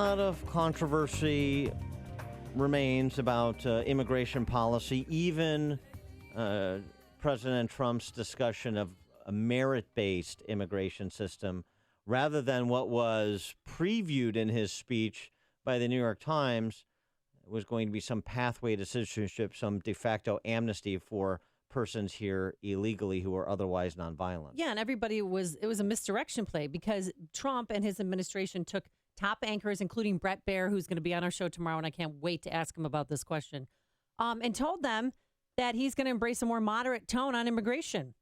lot of controversy remains about immigration policy, even President Trump's discussion of a merit-based immigration system rather than what was previewed in his speech by the New York Times was going to be some pathway to citizenship, some de facto amnesty for persons here illegally who are otherwise nonviolent. Yeah, and it was a misdirection play because Trump and his administration took top anchors, including Brett Baer, who's going to be on our show tomorrow, and I can't wait to ask him about this question, and told them that he's going to embrace a more moderate tone on immigration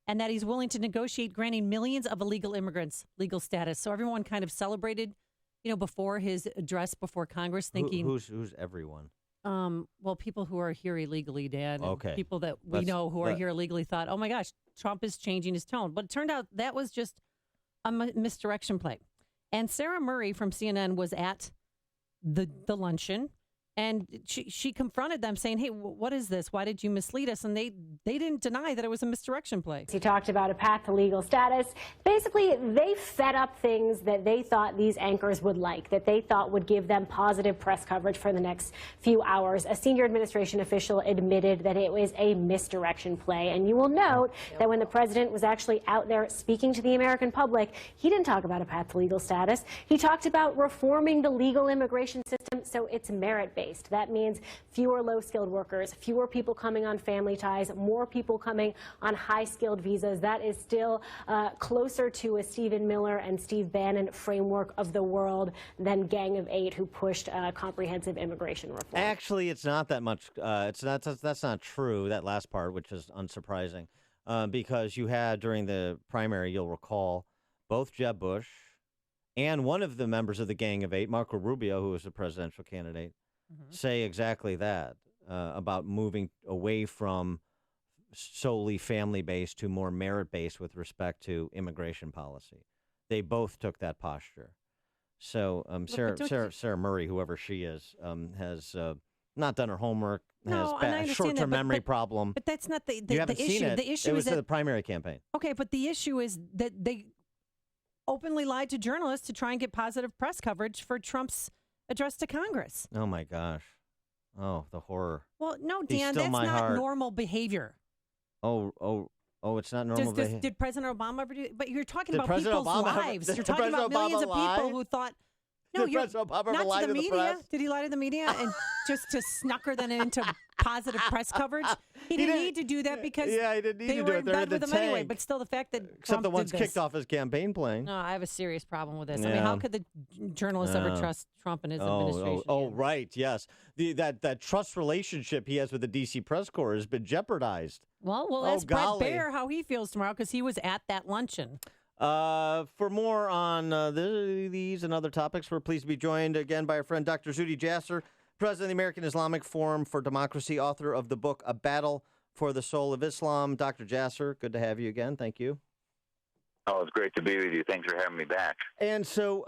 and that he's willing to negotiate granting millions of illegal immigrants legal status. So everyone kind of celebrated, before his address before Congress, thinking... Who's everyone? Well, people who are here illegally, Dad. Okay. People that we know who are here illegally thought, oh, my gosh, Trump is changing his tone. But it turned out that was just a misdirection play. And Sarah Murray from CNN was at the luncheon, and she confronted them saying, hey, what is this? Why did you mislead us? And they didn't deny that it was a misdirection play. He talked about a path to legal status. Basically, they fed up things that they thought these anchors would like, that they thought would give them positive press coverage for the next few hours. A senior administration official admitted that it was a misdirection play. And you will note that when the president was actually out there speaking to the American public, he didn't talk about a path to legal status. He talked about reforming the legal immigration system so it's merit-based. That means fewer low-skilled workers, fewer people coming on family ties, more people coming on high-skilled visas. That is still closer to a Stephen Miller and Steve Bannon framework of the world than Gang of Eight, who pushed comprehensive immigration reform. Actually, it's not that much. That's not true, that last part, which is unsurprising, because you had during the primary, you'll recall, both Jeb Bush and one of the members of the Gang of Eight, Marco Rubio, who was the presidential candidate, say exactly that about moving away from solely family-based to more merit-based with respect to immigration policy. They both took that posture. So Sarah Murray, whoever she is, has not done her homework, has short-term memory problem. But that's not the you haven't issue. Seen it. The issue it was is that the primary campaign. Okay, but the issue is that they openly lied to journalists to try and get positive press coverage for Trump's address to Congress. Oh, my gosh. Oh, the horror. Well, no, Dan, that's not normal behavior. Oh, it's not normal behavior. Did President Obama ever do it? But you're talking about President people's Obama lives. You're talking about millions of people who thought, no, did President Obama not lie to the media. press? Did he lie to the media and just to snucker them into positive press coverage? He didn't need to do that because he didn't need they to were do it. in They're bed in the with him anyway. tank. But still, the fact that Except Trump the ones did this. kicked off his campaign plane. No, I have a serious problem with this. Yeah. I mean, how could the journalists ever trust Trump and his administration? Right, yes. That trust relationship he has with the D.C. press corps has been jeopardized. Well, we'll ask Brett Baer how he feels tomorrow because he was at that luncheon. For more on these and other topics, we're pleased to be joined again by our friend Dr. Zuhdi Jasser, president of the American Islamic Forum for Democracy, author of the book A Battle for the Soul of Islam. Dr. Jasser, good to have you again. Thank you. Oh, it's great to be with you. Thanks for having me back. And so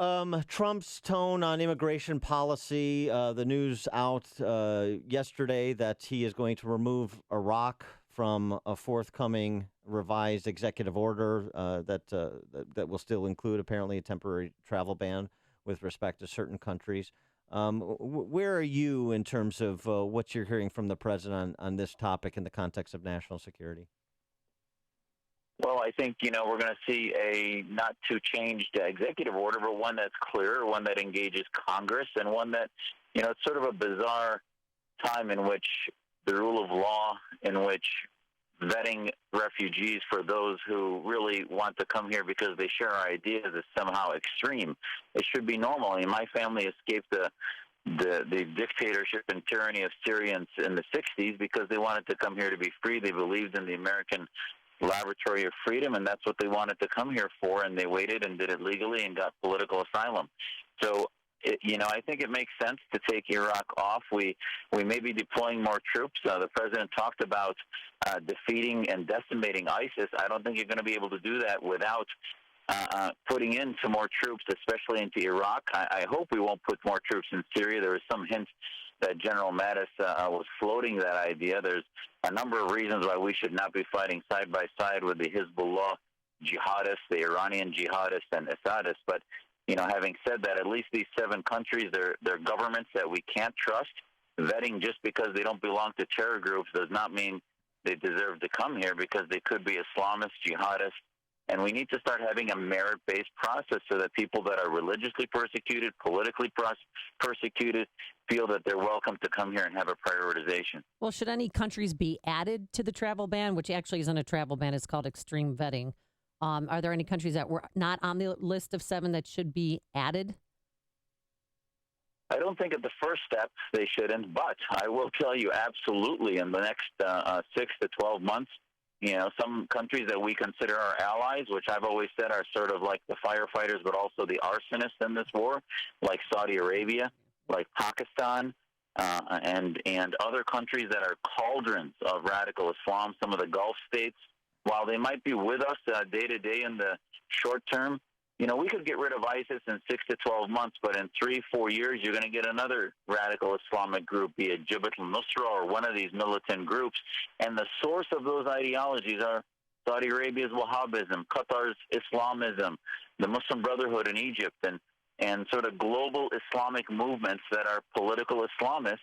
Trump's tone on immigration policy, the news out yesterday that he is going to remove Iraq from a forthcoming revised executive order that will still include apparently a temporary travel ban with respect to certain countries. Where are you in terms of what you're hearing from the president on this topic in the context of national security? Well, I think, we're going to see a not too changed executive order, but one that's clear, one that engages Congress, and one that, it's sort of a bizarre time in which the rule of law, in which vetting refugees for those who really want to come here because they share our ideas is somehow extreme. It should be normal. I mean, my family escaped the dictatorship and tyranny of Syrians in the 60s because they wanted to come here to be free. They believed in the American laboratory of freedom, and that's what they wanted to come here for, and they waited and did it legally and got political asylum. So, I think it makes sense to take Iraq off. We may be deploying more troops. The president talked about defeating and decimating ISIS. I don't think you're going to be able to do that without putting in some more troops, especially into Iraq. I hope we won't put more troops in Syria. There was some hint that General Mattis was floating that idea. There's a number of reasons why we should not be fighting side by side with the Hezbollah jihadists, the Iranian jihadists and Assadists. But, Having said that, at least these 7 countries, they're governments that we can't trust. Vetting just because they don't belong to terror groups does not mean they deserve to come here, because they could be Islamists, jihadists. And we need to start having a merit-based process so that people that are religiously persecuted, politically persecuted, feel that they're welcome to come here and have a prioritization. Well, should any countries be added to the travel ban, which actually isn't a travel ban, it's called extreme vetting? Are there any countries that were not on the list of 7 that should be added? I don't think at the first step they shouldn't, but I will tell you absolutely in the next 6 to 12 months, some countries that we consider our allies, which I've always said are sort of like the firefighters, but also the arsonists in this war, like Saudi Arabia, like Pakistan, and other countries that are cauldrons of radical Islam, some of the Gulf states. While they might be with us day to day in the short term, we could get rid of ISIS in 6 to 12 months, but in 3-4 years, you're going to get another radical Islamic group, be it Jabhat al-Nusra or one of these militant groups. And the source of those ideologies are Saudi Arabia's Wahhabism, Qatar's Islamism, the Muslim Brotherhood in Egypt, and sort of global Islamic movements that are political Islamists,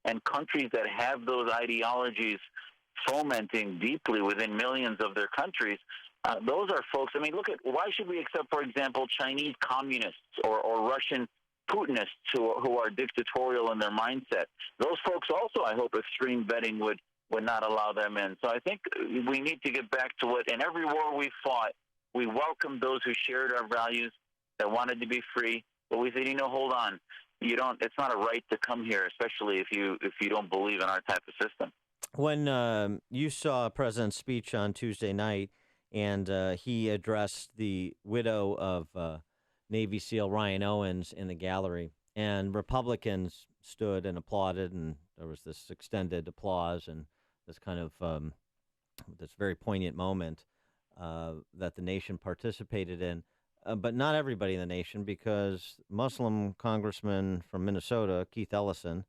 and countries that have those ideologies fomenting deeply within millions of their countries. Those are folks, look at, why should we accept, for example, Chinese communists or Russian Putinists who are dictatorial in their mindset? Those folks also, I hope, extreme vetting would not allow them in. So I think we need to get back to what, in every war we fought, we welcomed those who shared our values, that wanted to be free, but we said, hold on, it's not a right to come here, especially if you don't believe in our type of system. When you saw President's speech on Tuesday night, and he addressed the widow of Navy SEAL Ryan Owens in the gallery, and Republicans stood and applauded, and there was this extended applause and this kind of this very poignant moment that the nation participated in. But not everybody in the nation, because Muslim congressman from Minnesota, Keith Ellison,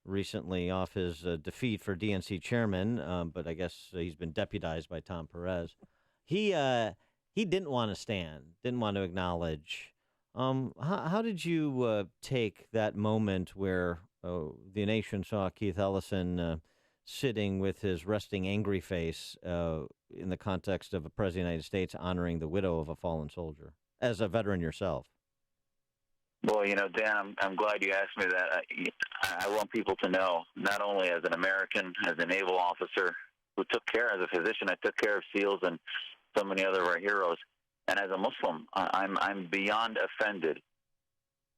recently off his defeat for DNC chairman, but I guess he's been deputized by Tom Perez. He didn't want to stand, didn't want to acknowledge. How did you take that moment where the nation saw Keith Ellison sitting with his resting angry face in the context of a president of the United States honoring the widow of a fallen soldier, as a veteran yourself? Well, Dan, I'm glad you asked me that. I want people to know, not only as an American, as a naval officer who took care, as a physician, I took care of SEALs and so many other of our heroes, and as a Muslim, I'm beyond offended.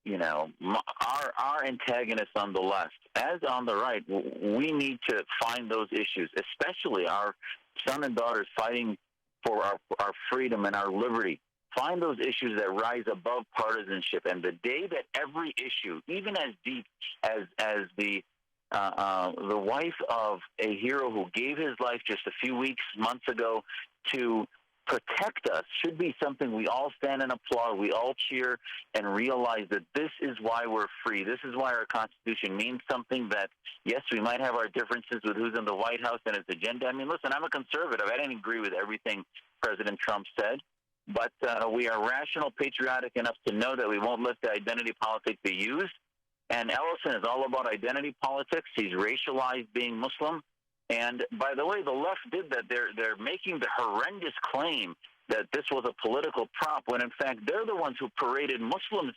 Our antagonists on the left, as on the right, we need to find those issues, especially our son and daughters fighting for our freedom and our liberty. Find those issues that rise above partisanship. And the day that every issue, even as deep as the wife of a hero who gave his life just a few months ago to protect us, should be something we all stand and applaud, we all cheer, and realize that this is why we're free. This is why our Constitution means something. That, yes, we might have our differences with who's in the White House and his agenda. Listen, I'm a conservative. I didn't agree with everything President Trump said. But we are rational, patriotic enough to know that we won't let the identity politics be used. And Ellison is all about identity politics. He's racialized being Muslim. And by the way, the left did that. They're making the horrendous claim that this was a political prop, when in fact they're the ones who paraded Muslims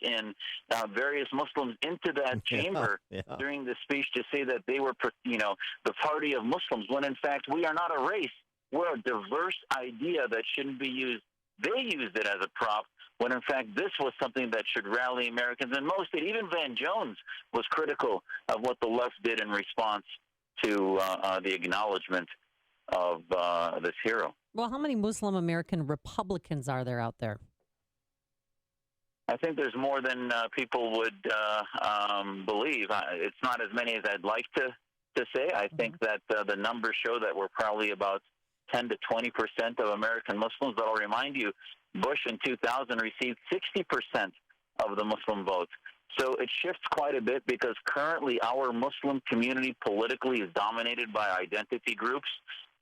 various Muslims into that chamber during the speech to say that they were, the party of Muslims, when in fact we are not a race. We're a diverse idea that shouldn't be used. They used it as a prop, when in fact this was something that should rally Americans. And most did. Even Van Jones was critical of what the left did in response to the acknowledgement of this hero. Well, how many Muslim American Republicans are there out there? I think there's more than people would believe. It's not as many as I'd like to say. I think that the numbers show that we're probably about 10 to 20% of American Muslims. But I'll remind you, Bush in 2000 received 60% of the Muslim vote. So it shifts quite a bit, because currently our Muslim community politically is dominated by identity groups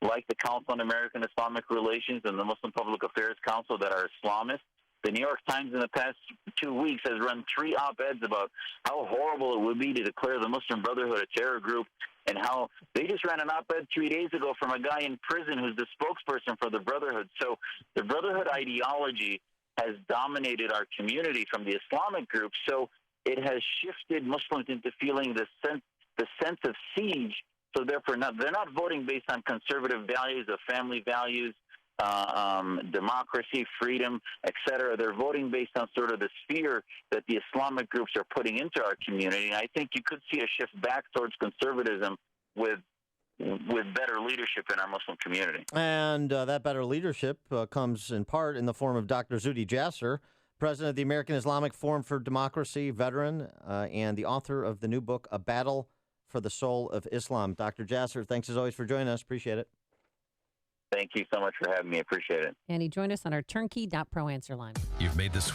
like the Council on American Islamic Relations and the Muslim Public Affairs Council that are Islamists. The New York Times in the past 2 weeks has run 3 op-eds about how horrible it would be to declare the Muslim Brotherhood a terror group, and how they just ran an op-ed 3 days ago from a guy in prison who's the spokesperson for the Brotherhood. So the Brotherhood ideology has dominated our community from the Islamic group. So it has shifted Muslims into feeling the sense of siege. So therefore, they're not voting based on conservative values of family values, democracy, freedom, etc. They're voting based on sort of the fear that the Islamic groups are putting into our community. And I think you could see a shift back towards conservatism with better leadership in our Muslim community. And that better leadership comes in part in the form of Dr. Zuhdi Jasser, president of the American Islamic Forum for Democracy, veteran, and the author of the new book, A Battle for the Soul of Islam. Dr. Jasser, thanks as always for joining us. Appreciate it. Thank you so much for having me. Appreciate it. And he joined us on our turnkey.pro answer line. You've made this